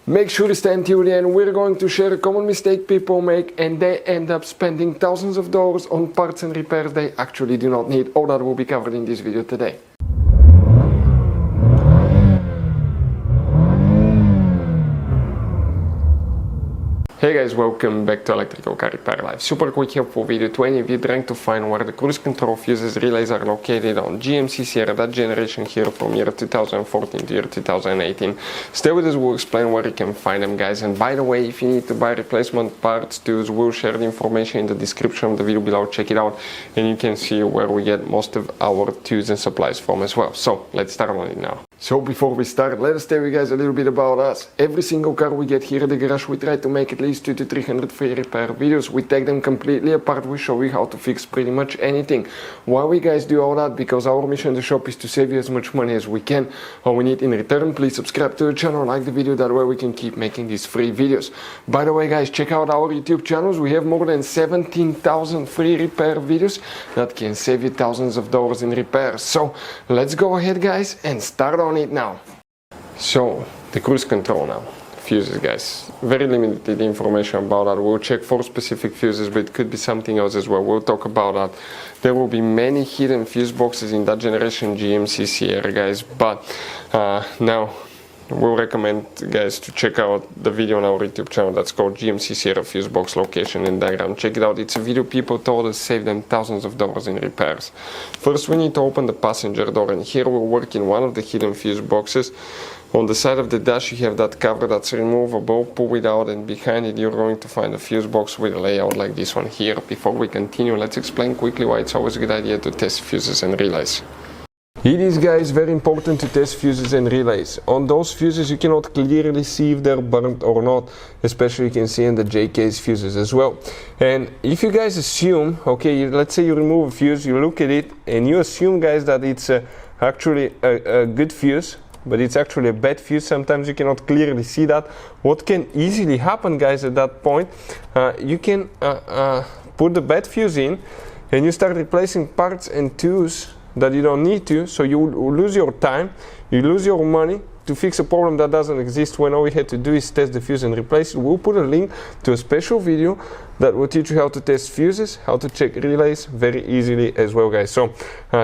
Make sure to stay until the end. We're going to share a common mistake people make and they end up spending thousands of dollars on parts and repairs they actually do not need. All that will be covered in this video today. Hey guys, welcome back to Electrical Car Repair Live. Super quick helpful video to any of you trying to find where the cruise control fuses relays are located on GMC Sierra, that generation here from year 2014 to year 2018. Stay with us, we'll explain where you can find them, guys. And by the way, if you need to buy replacement parts tools, we'll share the information in the description of the video below. Check it out and you can see where we get most of our tools and supplies from as well. So let's start on it now. So before we start, let us tell you guys a little bit about us. Every single car we get here at the garage, we try to make at least 200 to 300 free repair videos. We take them completely apart, we show you how to fix pretty much anything. Why we guys do all that? Because our mission in the shop is to save you as much money as we can. All we need in return, please subscribe to the channel, like the video, that way we can keep making these free videos. By the way guys, check out our YouTube channels. We have more than 17,000 free repair videos that can save you thousands of dollars in repairs. So let's go ahead guys and start on it now. So the cruise control now. Fuses, guys, very limited information about that. We'll check for specific fuses, but it could be something else as well. We'll talk about that. There will be many hidden fuse boxes in that generation GMC Sierra, guys, but now we'll recommend guys to check out the video on our YouTube channel that's called GMC Sierra Fuse Box Location and Diagram. Check it out. It's a video people told us saved them thousands of dollars in repairs. First we need to open the passenger door, and here we'll work in one of the hidden fuse boxes. On the side of the dash you have that cover that's removable. Pull it out and behind it you're going to find a fuse box with a layout like this one here. Before we continue, let's explain quickly why it's always a good idea to test fuses and relays. It is, guys, very important to test fuses and relays. On those fuses you cannot clearly see if they're burnt or not, especially you can see in the J-case fuses as well. And if you guys assume, okay, let's say you remove a fuse, you look at it and you assume guys that it's actually a good fuse, but it's actually a bad fuse. Sometimes you cannot clearly see that. What can easily happen guys at that point, you can put the bad fuse in and you start replacing parts and tools that you don't need to, so you lose your time, you lose your money to fix a problem that doesn't exist, when all we had to do is test the fuse and replace it. We'll put a link to a special video that will teach you how to test fuses, how to check relays very easily as well, guys. So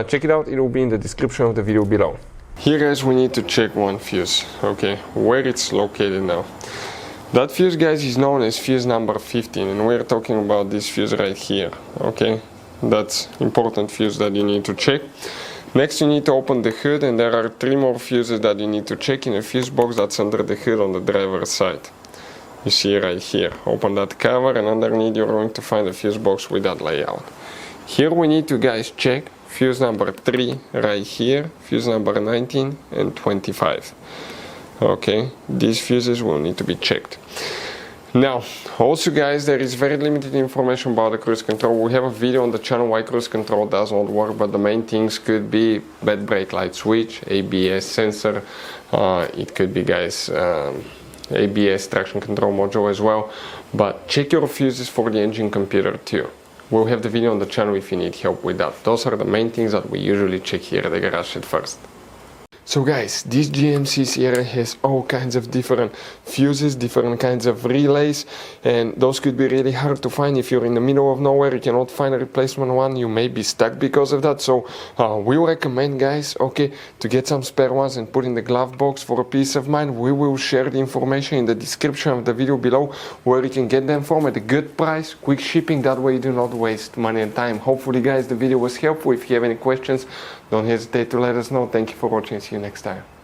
check it out, it will be in the description of the video below. Here guys, we need to check one fuse, okay, where it's located now. That fuse guys is known as fuse number 15, and we're talking about this fuse right here, okay. That's important fuse that you need to check. Next you need to open the hood, and there are 3 more fuses that you need to check in a fuse box that's under the hood on the driver's side. You see right here. Open that cover and underneath you're going to find a fuse box with that layout. Here we need to guys check fuse number 3 right here, fuse number 19 and 25. Okay, these fuses will need to be checked. Now, also guys, there is very limited information about the cruise control. We have a video on the channel why cruise control does not work, but the main things could be bad brake light switch, ABS sensor, it could be guys ABS traction control module as well, but check your fuses for the engine computer too. We'll have the video on the channel if you need help with that. Those are the main things that we usually check here at the garage at first. So guys, this GMC Sierra has all kinds of different fuses, different kinds of relays, and those could be really hard to find. If you're in the middle of nowhere, you cannot find a replacement one, you may be stuck because of that. So we recommend guys, okay, to get some spare ones and put in the glove box for a peace of mind. We will share the information in the description of the video below where you can get them from at a good price, quick shipping, that way you do not waste money and time. Hopefully guys the video was helpful. If you have any questions, don't hesitate to let us know. Thank you for watching, see you next time.